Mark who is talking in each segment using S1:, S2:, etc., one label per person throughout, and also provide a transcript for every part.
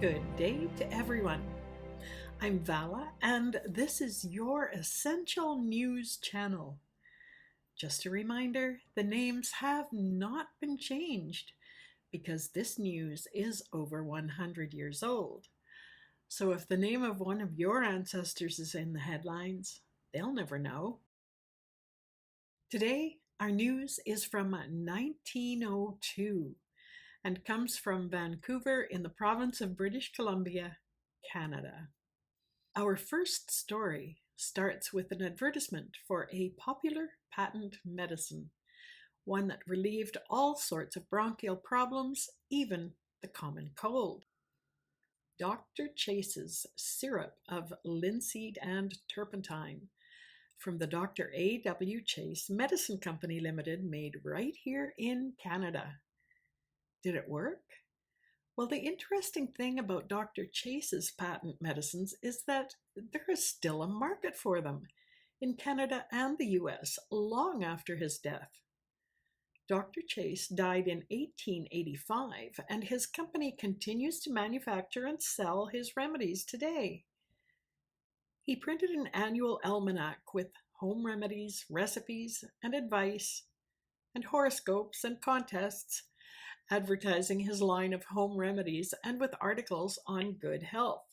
S1: good day to everyone. I'm Vala, and this is your Essential News channel. Just a reminder, the names have not been changed because this news is over 100 years old. So if the name of one of your ancestors is in the headlines, they'll never know. Today, our news is from 1902 and comes from Vancouver in the province of British Columbia, Canada. Our first story starts with an advertisement for a popular patent medicine, one that relieved all sorts of bronchial problems, even the common cold. Dr. Chase's syrup of linseed and turpentine from the Dr. A.W. Chase Medicine Company Limited, made right here in Canada. Did it work? Well, the interesting thing about Dr. Chase's patent medicines is that there is still a market for them in Canada and the US long after his death. Dr. Chase died in 1885, and his company continues to manufacture and sell his remedies today. He printed an annual almanac with home remedies, recipes, and advice, and horoscopes and contests, advertising his line of home remedies and with articles on good health.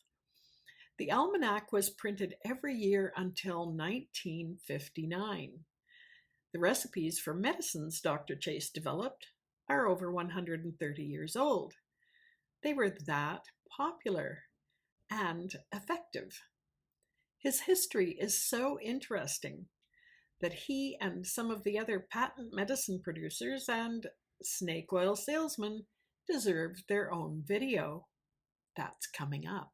S1: The almanac was printed every year until 1959. The recipes for medicines Dr. Chase developed are over 130 years old. They were that popular and effective. His history is so interesting that he and some of the other patent medicine producers and snake oil salesmen deserve their own video. That's coming up.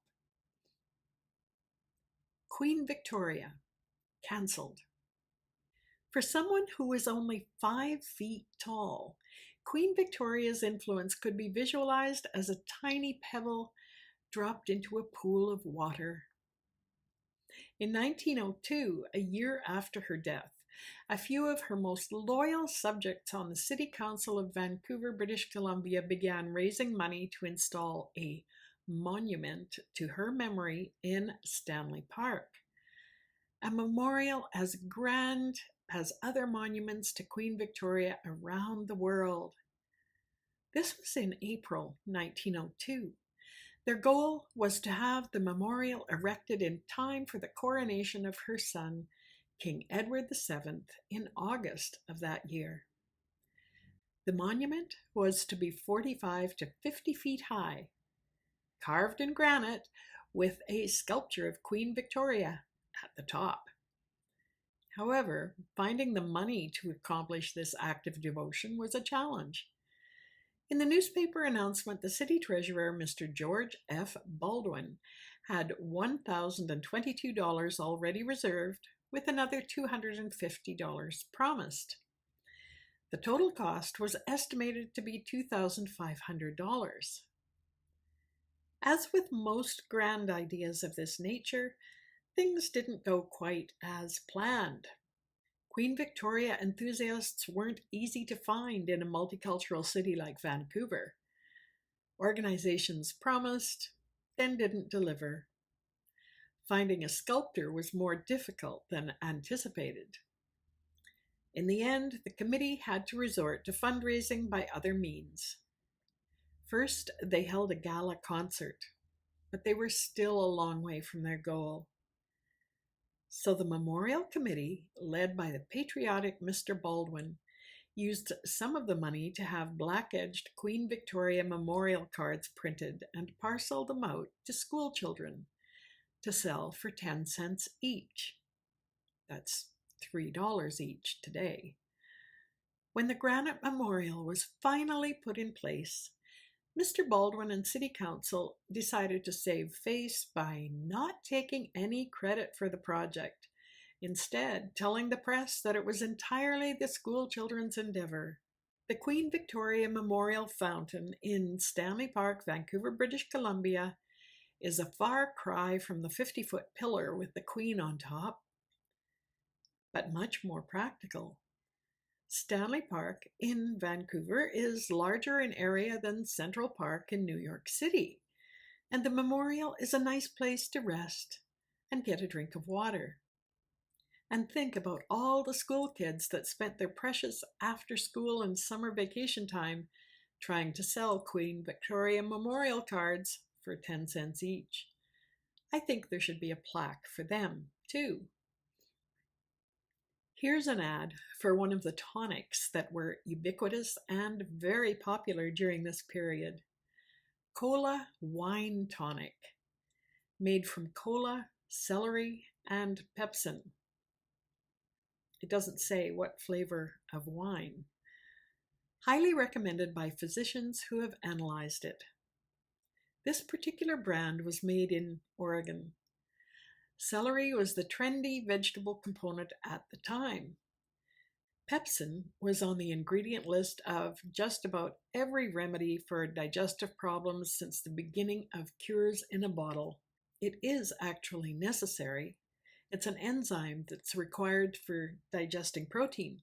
S1: Queen Victoria, cancelled. For someone who was only 5 feet tall, Queen Victoria's influence could be visualized as a tiny pebble dropped into a pool of water. In 1902, a year after her death, a few of her most loyal subjects on the City Council of Vancouver, British Columbia, began raising money to install a monument to her memory in Stanley Park. A memorial as grand as other monuments to Queen Victoria around the world. This was in April 1902. Their goal was to have the memorial erected in time for the coronation of her son, King Edward VII, in August of that year. The monument was to be 45 to 50 feet high, carved in granite with a sculpture of Queen Victoria at the top. However, finding the money to accomplish this act of devotion was a challenge. In the newspaper announcement, the city treasurer, Mr. George F. Baldwin, had $1,022 already reserved, with another $250 promised. The total cost was estimated to be $2,500. As with most grand ideas of this nature, things didn't go quite as planned. Queen Victoria enthusiasts weren't easy to find in a multicultural city like Vancouver. Organizations promised, then didn't deliver. Finding a sculptor was more difficult than anticipated. In the end, the committee had to resort to fundraising by other means. First, they held a gala concert, but they were still a long way from their goal. So the memorial committee, led by the patriotic Mr. Baldwin, used some of the money to have black-edged Queen Victoria memorial cards printed and parceled them out to school children to sell for 10 cents each. That's $3 each today. When the granite memorial was finally put in place, Mr. Baldwin and City Council decided to save face by not taking any credit for the project, instead telling the press that it was entirely the school children's endeavor. The Queen Victoria Memorial Fountain in Stanley Park, Vancouver, British Columbia, is a far cry from the 50-foot pillar with the Queen on top, but much more practical. Stanley Park in Vancouver is larger in area than Central Park in New York City. and the memorial is a nice place to rest and get a drink of water. And think about all the school kids that spent their precious after school and summer vacation time trying to sell Queen Victoria memorial cards for 10 cents each. I think there should be a plaque for them, too. Here's an ad for one of the tonics that were ubiquitous and very popular during this period. Cola Wine Tonic, made from cola, celery, and pepsin. It doesn't say what flavor of wine. Highly recommended by physicians who have analyzed it. This particular brand was made in Oregon. Celery was the trendy vegetable component at the time. Pepsin was on the ingredient list of just about every remedy for digestive problems since the beginning of cures in a bottle. It is actually necessary. It's an enzyme that's required for digesting protein.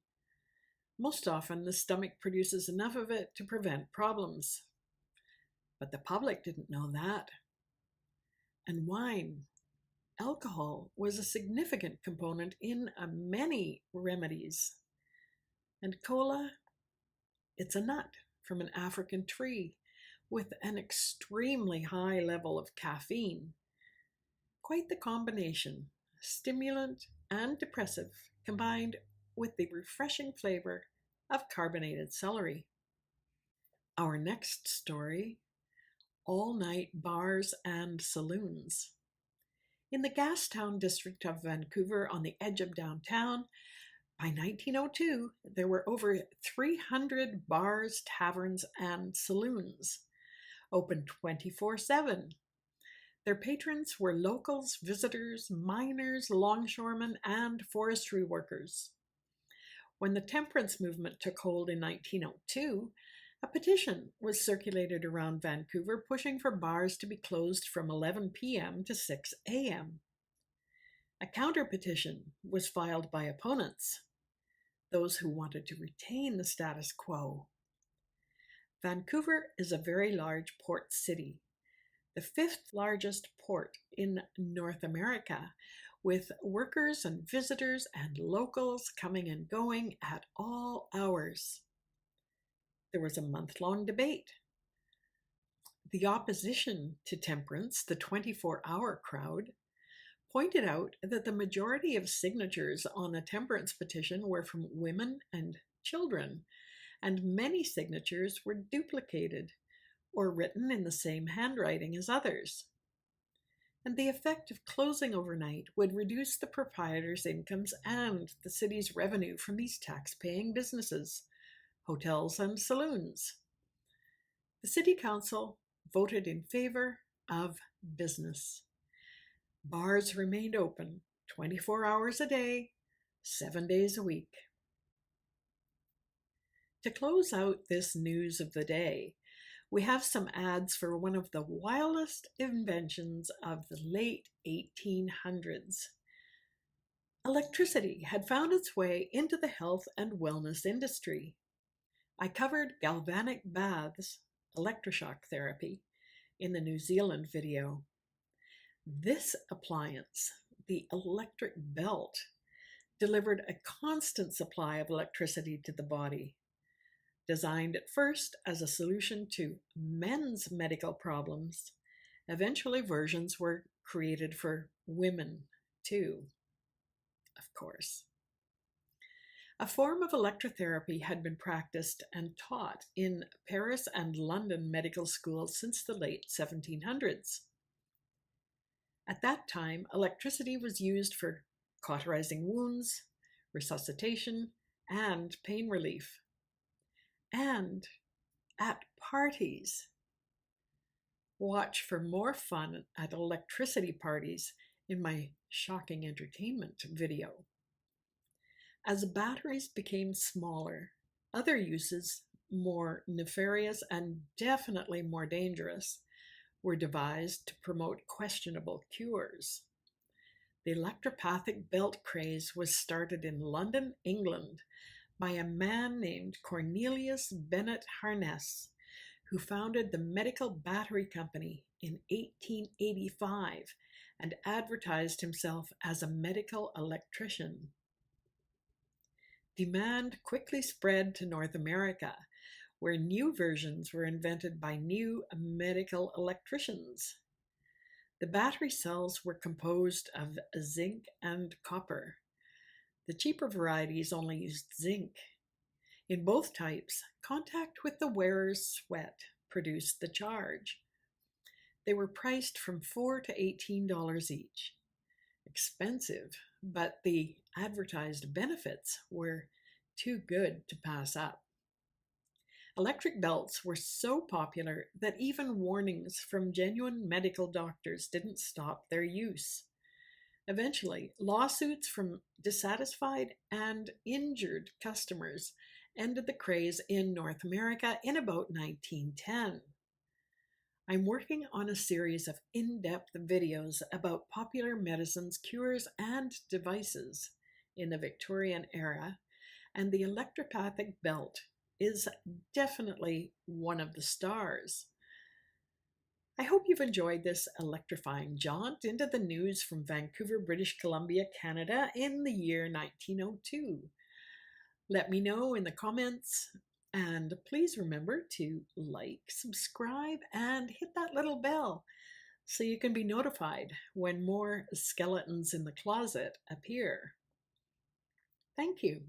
S1: Most often, the stomach produces enough of it to prevent problems. But the public didn't know that. And wine, alcohol, was a significant component in many remedies. And cola, it's a nut from an African tree with an extremely high level of caffeine. Quite the combination, stimulant and depressive, combined with the refreshing flavor of carbonated celery. Our next story, all-night bars and saloons. In the Gastown district of Vancouver on the edge of downtown, by 1902, there were over 300 bars, taverns, and saloons, open 24/7. Their patrons were locals, visitors, miners, longshoremen, and forestry workers. When the temperance movement took hold in 1902, a petition was circulated around Vancouver pushing for bars to be closed from 11 p.m. to 6 a.m. A counter-petition was filed by opponents, those who wanted to retain the status quo. Vancouver is a very large port city, the 5th largest port in North America, with workers and visitors and locals coming and going at all hours. There was a month-long debate. The opposition to temperance, the 24-hour crowd, pointed out that the majority of signatures on the temperance petition were from women and children, and many signatures were duplicated or written in the same handwriting as others. And the effect of closing overnight would reduce the proprietors' incomes and the city's revenue from these tax-paying businesses, hotels and saloons. The City Council voted in favor of business. Bars remained open 24 hours a day, 7 days a week. To close out this news of the day, we have some ads for one of the wildest inventions of the late 1800s. Electricity had found its way into the health and wellness industry. I covered galvanic baths, electroshock therapy, in the New Zealand video. This appliance, the electric belt, delivered a constant supply of electricity to the body. Designed at first as a solution to men's medical problems, eventually versions were created for women too, of course. A form of electrotherapy had been practiced and taught in Paris and London medical schools since the late 1700s. At that time, electricity was used for cauterizing wounds, resuscitation, and pain relief. And at parties. Watch for more fun at electricity parties in my shocking entertainment video. As batteries became smaller, other uses, more nefarious and definitely more dangerous, were devised to promote questionable cures. The electropathic belt craze was started in London, England, by a man named Cornelius Bennett Harness, who founded the medical battery company in 1885 and advertised himself as a medical electrician. Demand quickly spread to North America, where new versions were invented by new medical electricians. The battery cells were composed of zinc and copper. The cheaper varieties only used zinc. In both types, contact with the wearer's sweat produced the charge. They were priced from $4 to $18 each. Expensive, but the advertised benefits were too good to pass up. Electric belts were so popular that even warnings from genuine medical doctors didn't stop their use. Eventually, lawsuits from dissatisfied and injured customers ended the craze in North America in about 1910. I'm working on a series of in-depth videos about popular medicines, cures, and devices in the Victorian era, and the electropathic belt is definitely one of the stars. I hope you've enjoyed this electrifying jaunt into the news from Vancouver, British Columbia, Canada in the year 1902. Let me know in the comments, and please remember to like, subscribe, and hit that little bell so you can be notified when more skeletons in the closet appear. Thank you.